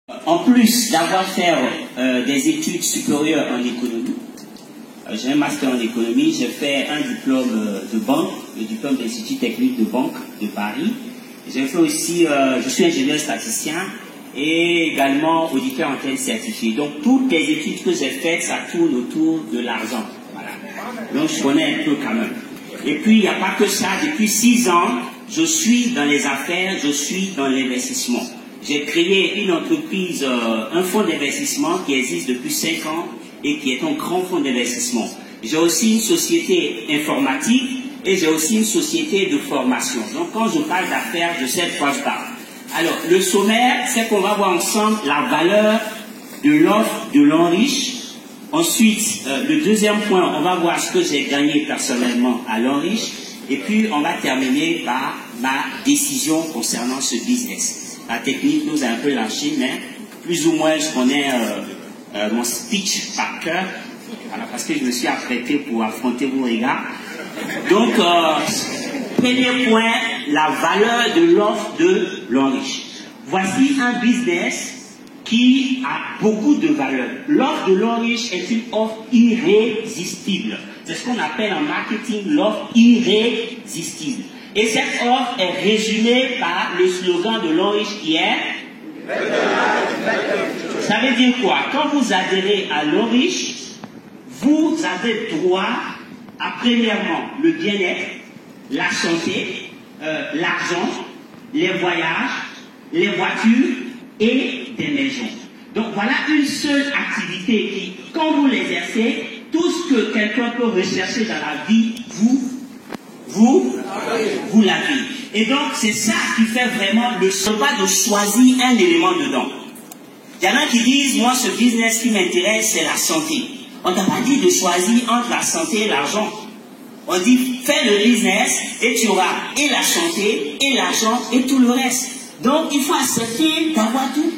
En plus d'avoir fait des études supérieures en économie, j'ai un master en économie, j'ai fait un diplôme de banque, le diplôme d'Institut technique de banque de Paris. J'ai fait aussi, je suis ingénieur statisticien et également auditeur antenne certifié. Donc toutes les études que j'ai faites, ça tourne autour de l'argent. Voilà. Donc je connais un peu quand même. Et puis il n'y a pas que ça, depuis 6 ans, je suis dans les affaires, je suis dans l'investissement. J'ai créé une entreprise, un fonds d'investissement qui existe depuis 5 ans et qui est un grand fonds d'investissement. J'ai aussi une société informatique et j'ai aussi une société de formation. Donc quand je parle d'affaires, je sais de quoi je parle. Alors, le sommaire, c'est qu'on va voir ensemble la valeur de l'offre de l'Enriche. Ensuite, le deuxième point, on va voir ce que j'ai gagné personnellement à l'Enriche. Et puis, on va terminer par ma décision concernant ce business. La technique nous a un peu lâché, mais plus ou moins, je connais mon speech par cœur. Voilà, parce que je me suis apprêté pour affronter vos regards. Donc, premier point, la valeur de l'offre de l'Enriche. Voici un business qui a beaucoup de valeur. L'offre de l'Enriche est une offre irrésistible. C'est ce qu'on appelle en marketing l'offre irrésistible. Et cette offre est résumée par le slogan de l'Enriche qui est... Ça veut dire quoi? Quand vous adhérez à l'Enriche, vous avez droit à premièrement le bien-être, la santé, l'argent, les voyages, les voitures et des maisons. Donc voilà une seule activité qui, quand vous l'exercez, tout ce que quelqu'un peut rechercher dans la vie, vous l'avez. Et donc c'est ça qui fait vraiment le pas de choisir un élément dedans. Il y en a qui disent, moi ce business qui m'intéresse c'est la santé. On t'a pas dit de choisir entre la santé et l'argent. On dit, fais le business et tu auras et la santé, et l'argent, et tout le reste. Donc, il faut accepter d'avoir tout.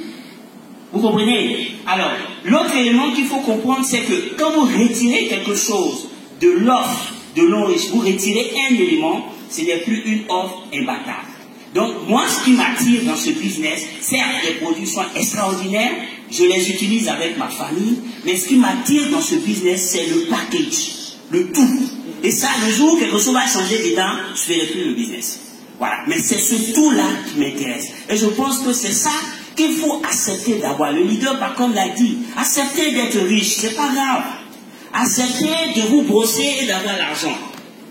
Vous comprenez? Alors, l'autre élément qu'il faut comprendre, c'est que quand vous retirez quelque chose de l'offre de l'Enriche, vous retirez un élément, ce n'est plus une offre imbattable. Donc, moi, ce qui m'attire dans ce business, certes, les produits sont extraordinaires, je les utilise avec ma famille, mais ce qui m'attire dans ce business, c'est le package, le tout. Et ça, le jour où quelque chose va changer dedans, je ne ferai plus le business. Voilà. Mais c'est ce tout-là qui m'intéresse. Et je pense que c'est ça qu'il faut accepter d'avoir. Le leader, par contre, l'a dit. Acceptez d'être riche, c'est pas grave. Acceptez de vous brosser et d'avoir l'argent.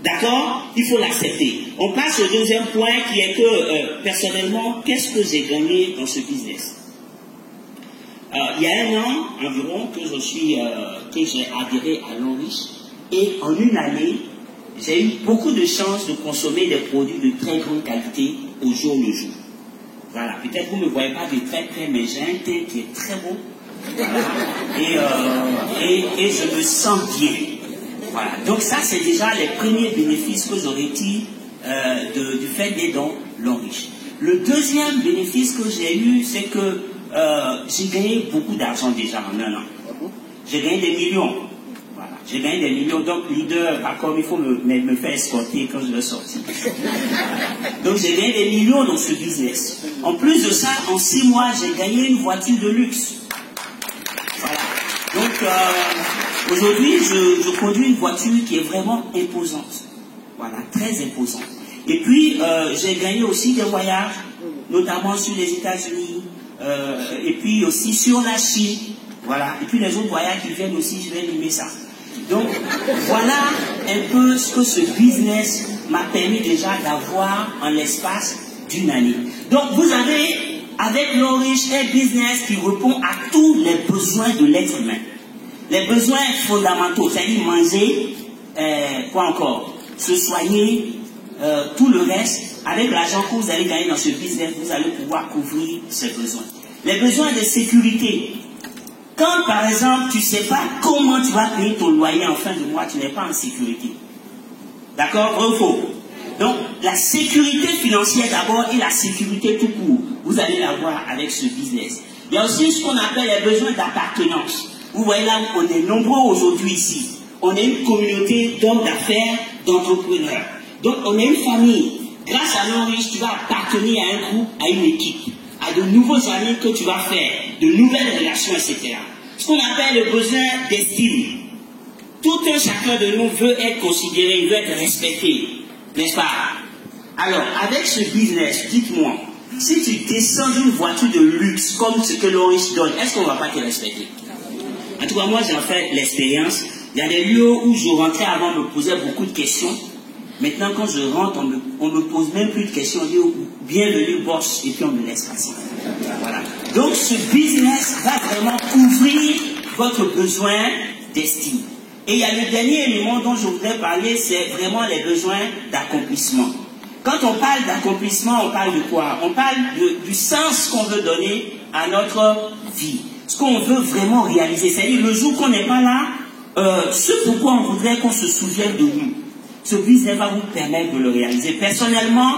D'accord? Il faut l'accepter. On passe au deuxième point qui est que, personnellement, qu'est-ce que j'ai gagné dans ce business? Il y a 1 an environ que j'ai adhéré à l'Enriche. Et en une année, j'ai eu beaucoup de chance de consommer des produits de très grande qualité au jour le jour. Voilà, peut-être vous ne me voyez pas de très près, mais j'ai un teint qui est très beau. Voilà. Et je me sens bien. Voilà. Donc ça, c'est déjà les premiers bénéfices que j'aurais dit du fait d'être dans l'Enriche. Le deuxième bénéfice que j'ai eu, c'est que j'ai gagné beaucoup d'argent déjà en 1 an. J'ai gagné des millions. J'ai gagné des millions, donc leader, par contre, il faut me faire escorter quand je vais sortir. Donc j'ai gagné des millions dans ce business. En plus de ça, en 6 mois, j'ai gagné une voiture de luxe. Voilà. Donc aujourd'hui, je conduis une voiture qui est vraiment imposante. Voilà, très imposante. Et puis, j'ai gagné aussi des voyages, notamment sur les États-Unis, et puis aussi sur la Chine. Voilà. Et puis les autres voyages qui viennent aussi, je vais animer ça. Donc, voilà un peu ce que ce business m'a permis déjà d'avoir en l'espace d'1 année. Donc, vous avez, avec l'Enriche, un business qui répond à tous les besoins de l'être humain. Les besoins fondamentaux, c'est-à-dire manger, quoi encore, se soigner, tout le reste. Avec l'argent que vous allez gagner dans ce business, vous allez pouvoir couvrir ces besoins. Les besoins de sécurité. Quand, par exemple, tu ne sais pas comment tu vas payer ton loyer en fin de mois, tu n'es pas en sécurité. D'accord? Vrai ou faux? Donc, la sécurité financière d'abord et la sécurité tout court, vous allez l'avoir avec ce business. Il y a aussi ce qu'on appelle les besoins d'appartenance. Vous voyez là, on est nombreux aujourd'hui ici. On est une communauté d'hommes d'affaires, d'entrepreneurs. Donc, on est une famille. Grâce à l'Enriche, tu vas appartenir à un groupe, à une équipe, à de nouveaux amis que tu vas faire. de nouvelles relations, etc. Ce qu'on appelle le besoin d'estime. Tout un chacun de nous veut être considéré, il veut être respecté, n'est-ce pas? Alors, avec ce business, dites-moi, si tu descends d'une voiture de luxe comme ce que l'Orange donne, est-ce qu'on ne va pas te respecter? En tout cas, moi, j'ai fait l'expérience. Il y a des lieux où je rentrais avant, on me posait beaucoup de questions. Maintenant, quand je rentre, on me pose même plus de questions. On dit bienvenue, boss, et puis on me laisse passer. Voilà. Donc, ce business va vraiment couvrir votre besoin d'estime. Et il y a le dernier élément dont je voudrais parler, c'est vraiment les besoins d'accomplissement. Quand on parle d'accomplissement, on parle de quoi? On parle du sens qu'on veut donner à notre vie. Ce qu'on veut vraiment réaliser. C'est-à-dire, le jour qu'on n'est pas là, ce pourquoi on voudrait qu'on se souvienne de nous. Ce business va vous permettre de le réaliser. Personnellement,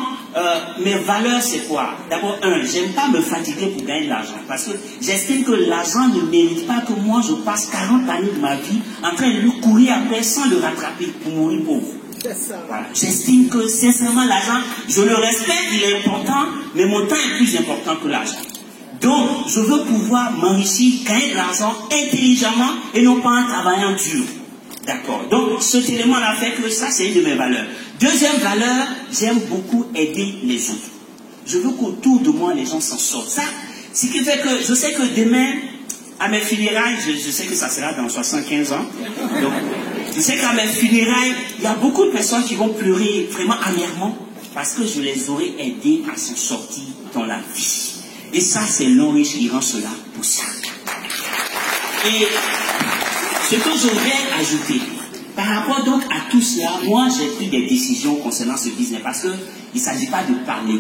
mes valeurs, c'est quoi? D'abord, j'aime pas me fatiguer pour gagner de l'argent. Parce que j'estime que l'argent ne mérite pas que moi, je passe 40 années de ma vie en train de lui courir après sans le rattraper pour mourir pauvre. Voilà. J'estime que, sincèrement, l'argent, je le respecte, il est important, mais mon temps est plus important que l'argent. Donc, je veux pouvoir m'enrichir, gagner de l'argent intelligemment et non pas en travaillant dur. D'accord. Donc, cet élément-là fait que ça, c'est une de mes valeurs. Deuxième valeur, j'aime beaucoup aider les autres. Je veux qu'autour de moi, les gens s'en sortent. Ça, ce qui fait que je sais que demain, à mes funérailles, je sais que ça sera dans 75 ans. Donc, je sais qu'à mes funérailles, il y a beaucoup de personnes qui vont pleurer vraiment amèrement parce que je les aurais aidés à s'en sortir dans la vie. Et ça, c'est l'Orange qui rend cela possible. Et ce que je voudrais ajouter, par rapport donc à tout cela, moi j'ai pris des décisions concernant ce business parce qu'il ne s'agit pas de parler.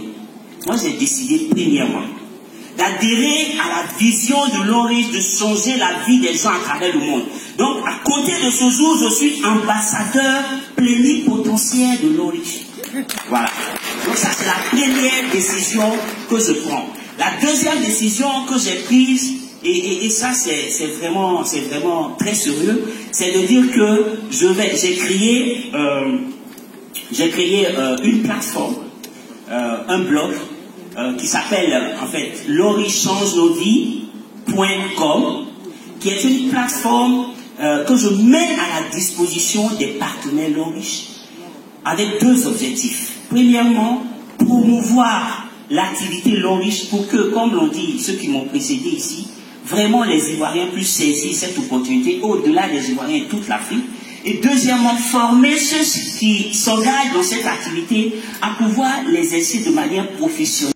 Moi j'ai décidé premièrement d'adhérer à la vision de l'Orange, de changer la vie des gens à travers le monde. Donc à compter de ce jour, je suis ambassadeur plénipotentiaire de l'Orange. Voilà. Donc ça c'est la première décision que je prends. La deuxième décision que j'ai prise, et ça c'est vraiment très sérieux, c'est de dire que j'ai créé une plateforme, un blog qui s'appelle en fait l'orichangenosvies.com, qui est une plateforme que je mets à la disposition des partenaires L'Orange avec deux objectifs. Premièrement, promouvoir l'activité L'Orange pour que, comme l'ont dit ceux qui m'ont précédé ici, vraiment les Ivoiriens puissent saisir cette opportunité au-delà des Ivoiriens et toute l'Afrique. Et deuxièmement, former ceux qui s'engagent dans cette activité à pouvoir les exercer de manière professionnelle.